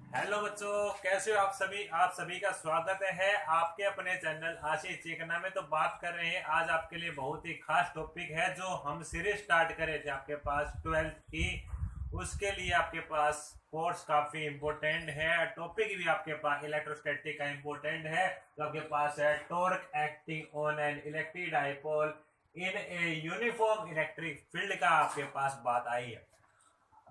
Hello बच्चों, कैसे हो आप सभी का स्वागत है आपके अपने चैनल आशीष चेकना में। तो बात कर रहे हैं आज आपके लिए बहुत ही खास टॉपिक है जो हम सीरीज स्टार्ट करे थे आपके पास 12th की। उसके लिए आपके पास कोर्स काफी इंपॉर्टेंट है, टॉपिक भी आपके पास इलेक्ट्रोस्टैटिक का इंपॉर्टेंट है। तो आपके पास है torque acting on an electric dipole in a uniform electric field का आपके पास बात आई है।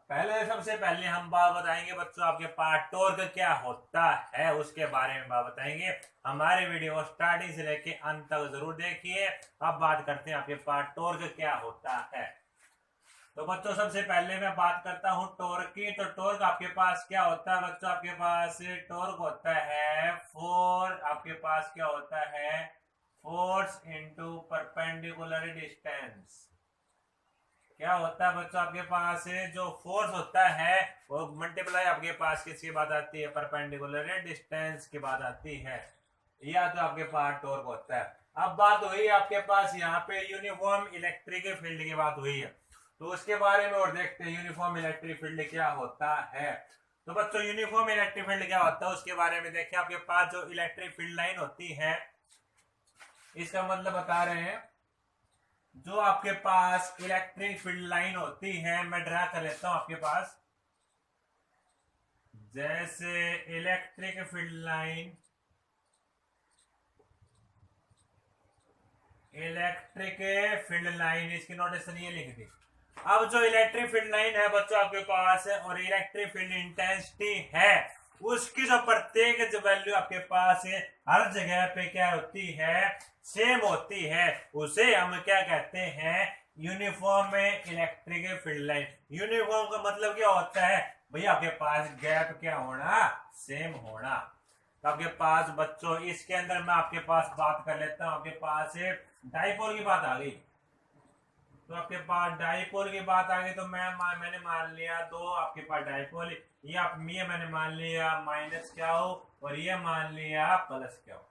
सबसे पहले हम बात बताएंगे बच्चों, आपके पास टॉर्क क्या होता है उसके बारे में बात बताएंगे। हमारे वीडियो स्टार्टिंग से लेके अंत तक जरूर देखिए। अब बात करते हैं आपके पास टॉर्क क्या होता है। तो बच्चों सबसे पहले मैं बात करता हूँ टॉर्क की। तो टॉर्क आपके पास क्या होता है बच्चों, आपके पास टॉर्क होता है आपके पास क्या होता है, फोर्स इनटू परपेंडिकुलर डिस्टेंस। क्या होता है बच्चों, आपके पास जो फोर्स होता है वो मल्टीप्लाई आपके पास किसकी बात आती है, परपेंडिकुलर डिस्टेंस की बात आती है। या तो आपके पास टॉर्क होता है। अब बात हुई आपके पास यहाँ पे यूनिफॉर्म इलेक्ट्रिक फील्ड की बात हुई है, तो उसके बारे में और देखते हैं यूनिफॉर्म इलेक्ट्रिक फील्ड क्या होता है। तो बच्चों यूनिफॉर्म इलेक्ट्रिक फील्ड क्या होता है उसके बारे में देखिए। आपके पास जो इलेक्ट्रिक फील्ड लाइन होती है, इसका मतलब बता रहे हैं, जो आपके पास इलेक्ट्रिक फील्ड लाइन होती है, मैं ड्रा कर लेता हूं आपके पास। जैसे इलेक्ट्रिक फील्ड लाइन, इसकी नोटेशन ये लिख दी। अब जो इलेक्ट्रिक फील्ड लाइन है बच्चों आपके पास है, और इलेक्ट्रिक फील्ड इंटेंसिटी है, उसकी जो प्रत्येक जो वैल्यू आपके पास है हर जगह पे क्या होती है, सेम होती है। उसे हम क्या कहते हैं, uniform electric field line. Uniform का मतलब क्या होता है भैया, आपके पास गैप क्या होना, सेम होना। तो आपके पास बच्चों इसके अंदर मैं आपके पास बात कर लेता हूं। आपके पास डाइपोल की बात आ गई। तो आपके पास डाइपोल की बात आ गई, तो मैंने मान लिया दो आपके पास डाइपोल। ये मैंने मान लिया माइनस क्या हो, और ये मान लिया प्लस क्या हो।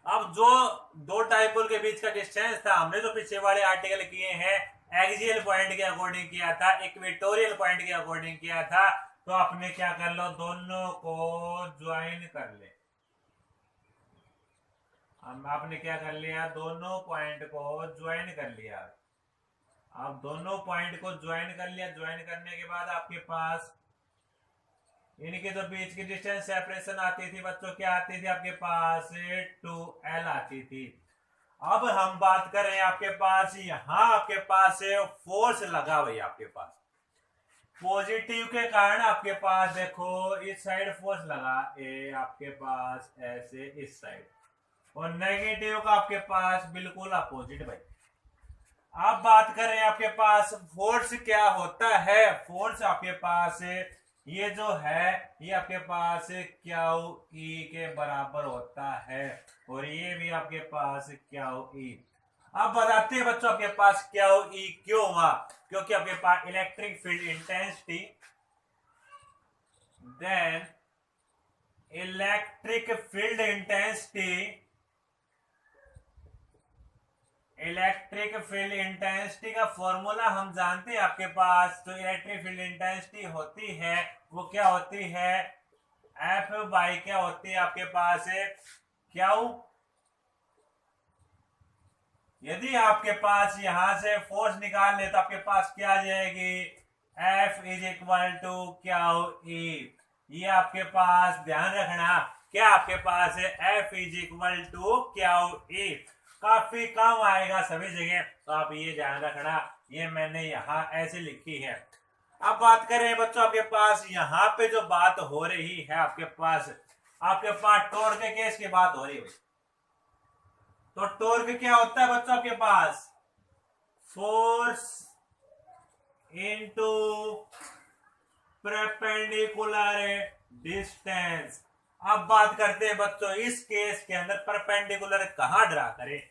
अब जो दो डाइपोल के बीच का डिस्टेंस था, हमने जो पीछे वाले आर्टिकल किए हैं एक्सियल पॉइंट के अकॉर्डिंग किया था, इक्वेटोरियल पॉइंट के अकॉर्डिंग किया था। तो आपने क्या कर लो, दोनों को ज्वाइन कर ले। हम आपने क्या कर लिया, दोनों पॉइंट को ज्वाइन कर लिया। अब दोनों पॉइंट को ज्वाइन कर लिया, ज्वाइन करने के बाद आपके पास इनके जो बीच की डिस्टेंस सेपरेशन आती थी बच्चों, क्या आती थी आपके पास, 2L आती थी। अब हम बात कर रहे हैं आपके पास, यहां आपके पास फोर्स लगा हुई आपके पास, पॉजिटिव के कारण आपके पास देखो इस साइड फोर्स लगा आपके पास ऐसे इस साइड, और नेगेटिव का आपके पास बिल्कुल अपोजिट भाई। आप बात कर रहे हैं आपके पास फोर्स क्या होता है। फोर्स आपके पास ये जो है, ये आपके पास क्यू ई के बराबर होता है, और ये भी आपके पास क्यू ई। अब बताते हैं बच्चों आपके पास क्यू ई क्यों हुआ, क्योंकि आपके पास electric field intensity, then electric field intensity, electric field intensity का फॉर्मूला हम जानते हैं। आपके पास जो इलेक्ट्रिक फील्ड इंटेंसिटी होती है वो क्या होती है, एफ बाई क्या होती है आपके पास क्यू। यदि आपके पास यहां से फोर्स निकाल ले तो आपके पास क्या आ जाएगी, F is equal to Q E. ये आपके पास ध्यान रखना, क्या आपके पास है, F is equal to Q E. काफी कम आएगा सभी जगह, तो आप ये ध्यान रखना, ये मैंने यहाँ ऐसे लिखी है। अब बात करें बच्चों आपके पास यहाँ पे जो बात हो रही है, आपके पास टॉर्क के केस की बात हो रही है। तो टॉर्क क्या होता है बच्चों, आपके पास फोर्स इनटू परपेंडिकुलर डिस्टेंस। अब बात करते हैं बच्चों इस केस के अंदर परपेंडिकुलर कहां ड्रा करें।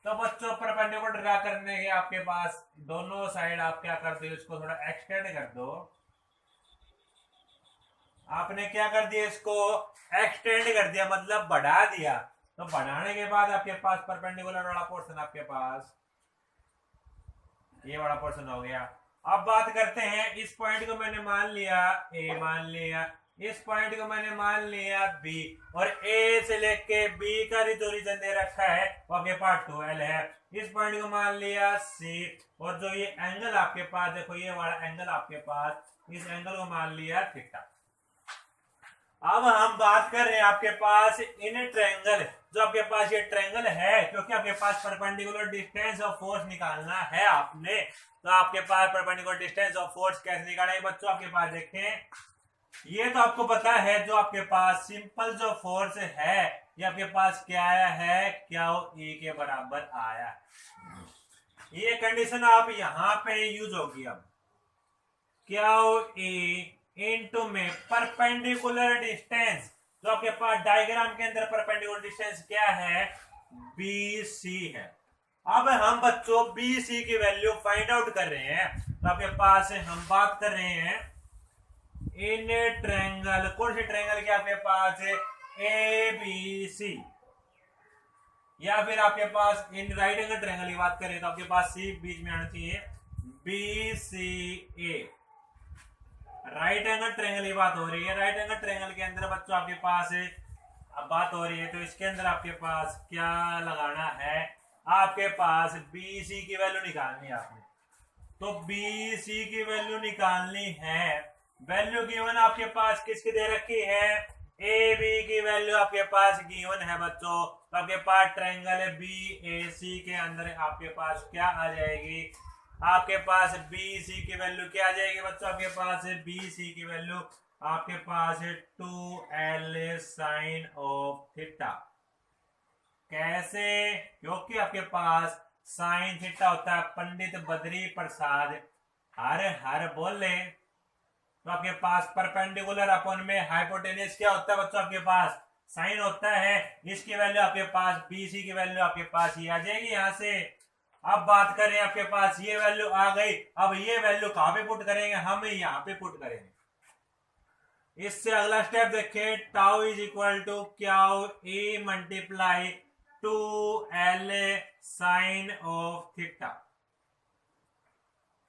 तो बच्चों परपेंडिकुलर ड्रा करने के आपके पास दोनों साइड आप क्या करते हो, इसको थोड़ा एक्सटेंड कर दो। आपने क्या कर दिया, इसको एक्सटेंड कर दिया, मतलब बढ़ा दिया। तो बढ़ाने के बाद आपके पास परपेंडिकुलर वाला पोर्शन आपके पास ये वाला पोर्शन हो गया। अब बात करते हैं इस पॉइंट को मैंने मान लिया ए, मान लिया इस पॉइंट को मैंने मान लिया बी, और ए से लेके बी का जो रीजन दे रखा है वो आपके पास 12 है। इस पॉइंट को मान लिया सी, और जो ये एंगल आपके पास देखो ये वाला एंगल आपके पास, इस एंगल को मान लिया थीटा। अब हम बात कर रहे हैं आपके पास इन ट्रायंगल, जो आपके पास ये ट्रायंगल है, क्योंकि आपके पास परपेंडिकुलर डिस्टेंस ऑफ फोर्स निकालना है आपने, तो आपके पास परपेंडिकुलर डिस्टेंस ऑफ फोर्स कैसे निकालेंगे बच्चों? आपके पास देखें, ये तो आपको पता है जो आपके पास सिंपल जो फोर्स है ये आपके पास क्या आया है, क्या ई के बराबर आया है। ये कंडीशन आप यहां पे यूज होगी। अब क्या ई इनटू में परपेंडिकुलर डिस्टेंस, जो आपके पास डायग्राम के अंदर परपेंडिकुलर डिस्टेंस क्या है, बी सी है। अब हम बच्चों बी सी की वैल्यू फाइंड आउट कर रहे हैं, तो आपके पास हम बात कर रहे हैं इन ट्रायंगल, कौन से ट्रायंगल के आपके पास है, ए बी सी, या फिर आपके पास इन राइट एंगल ट्रायंगल की बात करें तो आपके पास सी बीच में आना चाहिए, बी सी ए। राइट एंगल ट्रायंगल की बात हो रही है। राइट एंगल ट्रायंगल के अंदर बच्चों आपके पास अब बात हो रही है, तो इसके अंदर आपके पास क्या लगाना है, आपके पास बी सी की वैल्यू निकालनी है आपने। तो बी सी की वैल्यू निकालनी है, वैल्यू गिवन आपके पास किसकी दे रखी है, ए बी की वैल्यू आपके पास गिवन है बच्चों। तो आपके पास ट्रायंगल बी ए सी के अंदर आपके पास क्या आ जाएगी, आपके पास बी सी की वैल्यू क्या आ जाएगी बच्चों, आपके पास बी सी की वैल्यू आपके पास 2l साइन ऑफ थीटा। कैसे? क्योंकि आपके पास साइन थीटा होता है, पंडित बद्री प्रसाद हर हर बोले, तो आपके पास परपेंडिकुलर अपॉन में हाइपोटेन्यूज क्या होता है बच्चों, आपके पास साइन होता है। इसकी वैल्यू आपके पास बी सी की वैल्यू आपके पास ये आ जाएगी यहां से। अब बात करें आपके पास ये वैल्यू आ गई, अब ये वैल्यू कहां पे पुट करेंगे, हम यहाँ पे पुट करेंगे। इससे अगला स्टेप देखें, टाउ इज इक्वल टू क्या, A multiply 2l sine of theta.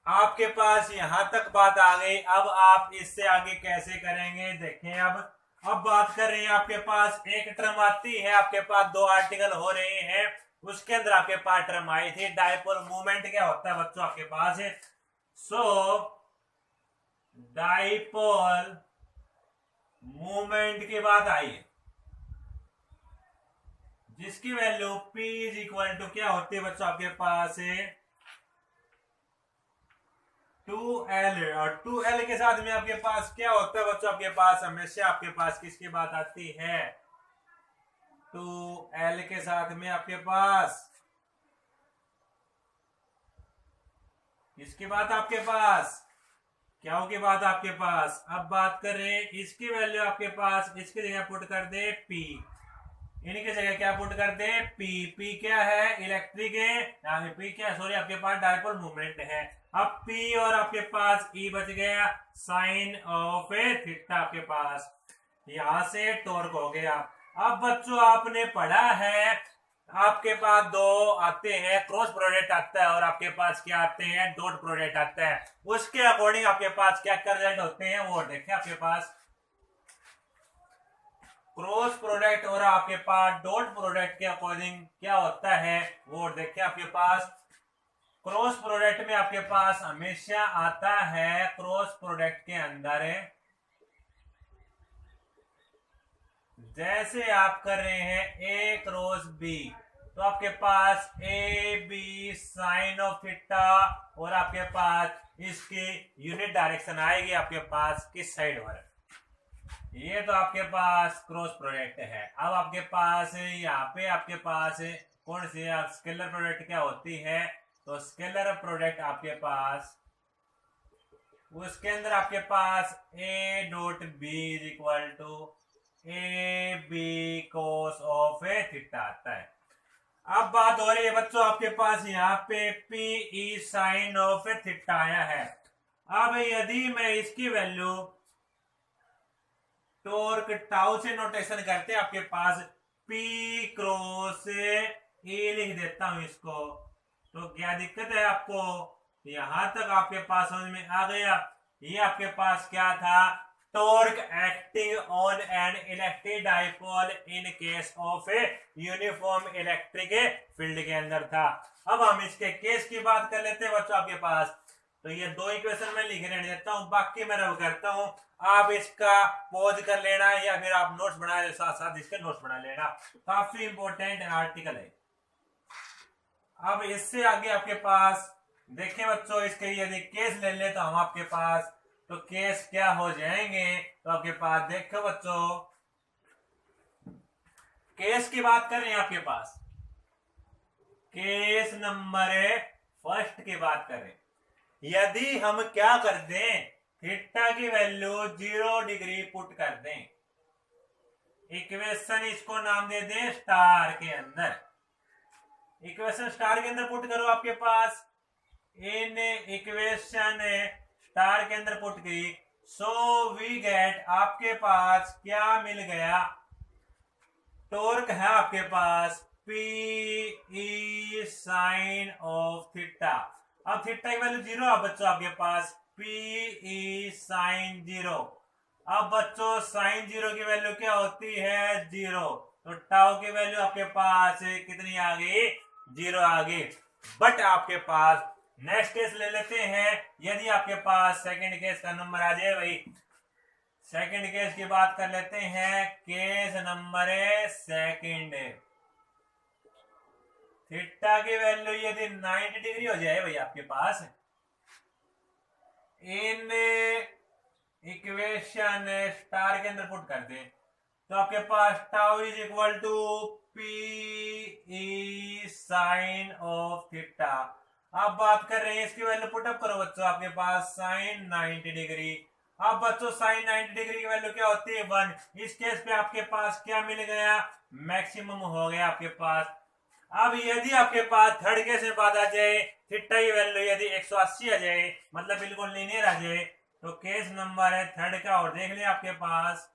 आपके पास यहां तक बात आ गई। अब आप इससे आगे कैसे करेंगे देखें। अब बात कर रहे हैं, आपके पास एक टर्म आती है, आपके पास दो आर्टिकल हो रहे हैं, उसके अंदर आपके पास टर्म आई थी डाइपोल मूवमेंट क्या होता है बच्चों आपके पास है। सो डाइपोल मूवमेंट की बात आई है, जिसकी value P is equal to क्या होती है बच्चों आपके पास है 2l, और 2l के साथ में आपके पास क्या होता है बच्चों, आपके पास हमेशा आपके पास किसकी बात आती है, 2l के साथ में आपके पास किसकी बात, आपके पास क्या की बात आपके पास। अब बात करें इसकी वैल्यू आपके पास, इसकी जगह पुट कर दे P, इनकी जगह क्या पुट कर दे P। P क्या है, इलेक्ट्रिक है, P क्या, सॉरी आपके पास डाइपोल मूवमेंट है। अब P और आपके पास E बच गया, साइन ऑफ थीटा आपके पास, यहां से टॉर्क हो गया। अब बच्चों आपने पढ़ा है, आपके पास दो आते हैं, क्रॉस प्रोडक्ट आता है और आपके पास क्या आते हैं, डॉट प्रोडक्ट आता है। उसके अकॉर्डिंग आपके पास क्या रिजल्ट होते हैं वो देखें। आपके पास क्रॉस प्रोडक्ट और आपके पास डॉट प्रोडक्ट के अकॉर्डिंग क्या होता है वो देखें। आपके पास क्रॉस प्रोडक्ट में आपके पास हमेशा आता है, क्रॉस प्रोडक्ट के अंदर जैसे आप कर रहे हैं ए क्रॉस बी, तो आपके पास A B sine of theta, और आपके पास इसकी यूनिट डायरेक्शन आएगी आपके पास किस साइड पर, ये तो आपके पास क्रॉस प्रोडक्ट है। अब आपके पास यहाँ पे आपके पास कौन सी स्केलर प्रोडक्ट क्या होती है, तो स्केलर प्रोडक्ट आपके पास, उसके अंदर आपके पास A dot B is equal to A B cos of A theta आता है। अब बात हो रही है बच्चों आपके पास यहाँ पे P E sine of A theta आया है। अब यदि मैं इसकी वैल्यू टॉर्क टाउ से नोटेशन करते हैं, आपके पास P क्रॉस ए लिख देता हूं इसको, तो क्या दिक्कत है आपको, यहां तक आपके पास समझ में आ गया। ये आपके पास क्या था, torque acting on an electric dipole in case of a uniform electric field के अंदर था। अब हम इसके केस की बात कर लेते हैं बच्चों आपके पास। तो ये दो इक्वेशन में लिख रहने देता हूं, बाकी मैं रब करता हूं, आप इसका पॉज कर लेना या फिर आप नोट्स बना ले, साथ साथ इसके नोट्स बना लेना, काफी इंपॉर्टेंट आर्टिकल है। अब इससे आगे आपके पास देखें बच्चों, इसके यदि केस ले ले तो हम आपके पास तो केस क्या हो जाएंगे, तो आपके पास देखो बच्चों, केस की बात कर रहे हैं आपके पास, केस नंबर फर्स्ट की बात करें। यदि हम क्या कर दें, थीटा की वैल्यू 0 डिग्री पुट कर दें, इक्वेशन इसको नाम दे दें स्टार के अंदर, इक्वेशन स्टार के अंदर पुट करो आपके पास, इन इक्वेशन स्टार के अंदर पुट की, सो वी गेट, आपके पास क्या मिल गया, टॉर्क है आपके पास P E sine of theta. अब थीटा की वैल्यू 0 है बच्चों आपके पास, P E साइन 0। अब बच्चों साइन 0 की वैल्यू क्या होती है, 0, तो टाउ की वैल्यू आपके पास कितनी आ गई, 0 आ गई। बट आपके पास नेक्स्ट केस ले लेते हैं, यदि आपके पास सेकंड केस का नंबर आ जाए, भाई सेकंड केस की बात कर लेते हैं, केस नंबर सेकंड, थीटा की वैल्यू यदि 90 डिग्री हो जाए भाई आपके पास, इन इक्वेशन स्टार के अंदर पुट कर दे, तो आपके पास tau is equal to P E sine of theta. अब बात कर रहे हैं इसकी वैल्यू पुटअप करो बच्चों, आपके पास साइन 90 डिग्री। अब बच्चों साइन 90 डिग्री की वैल्यू क्या होती है, 1। इस केस पे आपके पास क्या मिल गया, मैक्सिमम हो गया आपके पास। अब यदि आपके पास थर्ड केस में बात आ जाए, थीटा की वैल्यू यदि 180 आ जाए, मतलब बिल्कुल लीनियर आ जाए, तो केस नंबर है थर्ड का, और देख ले आपके पास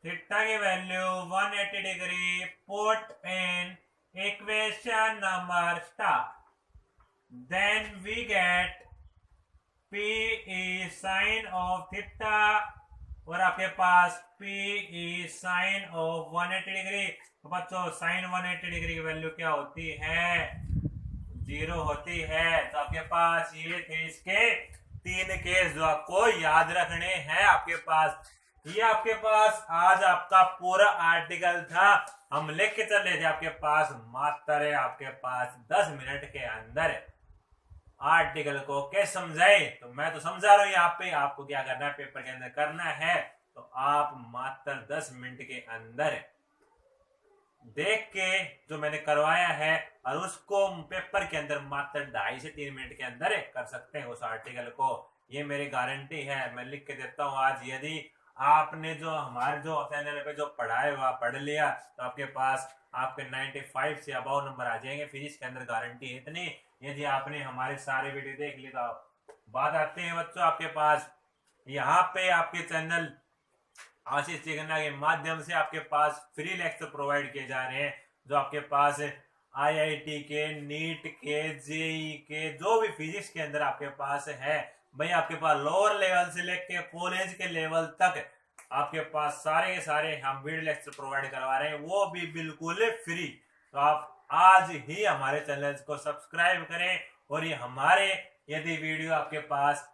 थीटा की value 180 degree, put in equation number star, then we get P E sin of theta, और आपके पास P E sin of 180 degree. तो बच्चों sin 180 डिग्री की वैल्यू क्या होती है, 0 होती है। तो आपके पास ये थे इसके 3 केस जो आपको याद रखने हैं आपके पास। ये आपके पास आज आपका पूरा आर्टिकल था, हम लिख के चल रहे थे आपके पास, मात्र आपके पास 10 मिनट के अंदर आर्टिकल को कैसे समझाए। तो मैं तो समझा रहा हूं यहाँ पे, आपको क्या करना है, पेपर के अंदर करना है, तो आप मात्र 10 मिनट के अंदर देख के जो मैंने करवाया है, और उसको पेपर के अंदर मात्र 2.5 से 3 मिनट के अंदर कर सकते हैं उस आर्टिकल को। ये मेरी गारंटी है, मैं लिख के देता हूँ आज। यदि आपने जो हमारे जो चैनल पे जो पढ़ाए हुआ पढ़ लिया, तो आपके पास आपके 95 से अबाव नंबर आ जाएंगे, फिजिक्स के अंदर गारंटी है इतनी। यदि आपने हमारे सारे वीडियो देख ली, तो बात आते हैं बच्चों आपके पास, यहाँ पे आपके चैनल आशीष चिकना के माध्यम से आपके पास फ्री लेक्चर प्रोवाइड किए जा रहे हैं, जो आपके पास IIT के, नीट के, जेई के, जो भी फिजिक्स के अंदर आपके पास है भाई, आपके पास लोअर लेवल से लेके कॉलेज के लेवल तक आपके पास सारे के सारे हम वीडियो लेक्चर प्रोवाइड करवा रहे हैं, वो भी बिल्कुल फ्री। तो आप आज ही हमारे चैनल को सब्सक्राइब करें, और ये हमारे यदि वीडियो आपके पास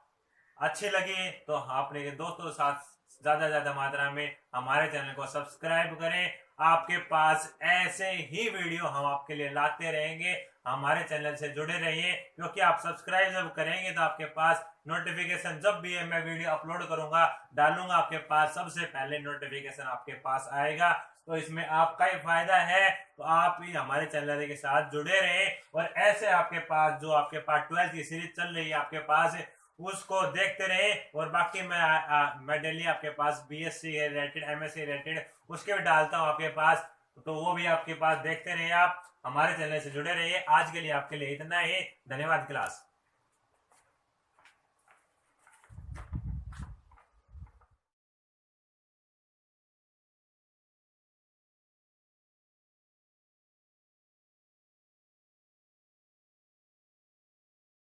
अच्छे लगे तो आपने दोस्तों के साथ ज्यादा मात्रा में हमारे चैनल को सब्सक्राइब करें। आपके पास ऐसे ही वीडियो हम आपके लिए लाते रहेंगे, हमारे चैनल से जुड़े रहिए, क्योंकि आप सब्सक्राइब जब करेंगे तो आपके पास नोटिफिकेशन जब भी मैं वीडियो अपलोड करूंगा, डालूंगा, आपके पास सबसे पहले नोटिफिकेशन आपके पास आएगा। तो इसमें आपका ही फायदा है, तो आप भी हमारे चैनल के साथ जुड़े रहे, और ऐसे आपके पास जो आपके पास 12th की सीरीज चल रही है आपके पास, उसको देखते रहे। और बाकी मैं डेली आपके पास BSc रिलेटेड, MSc रिलेटेड उसके भी डालता हूँ आपके पास, तो वो भी आपके पास देखते रहिए। आप हमारे चैनल से जुड़े रहिए। आज के लिए आपके लिए इतना ही, धन्यवाद क्लास।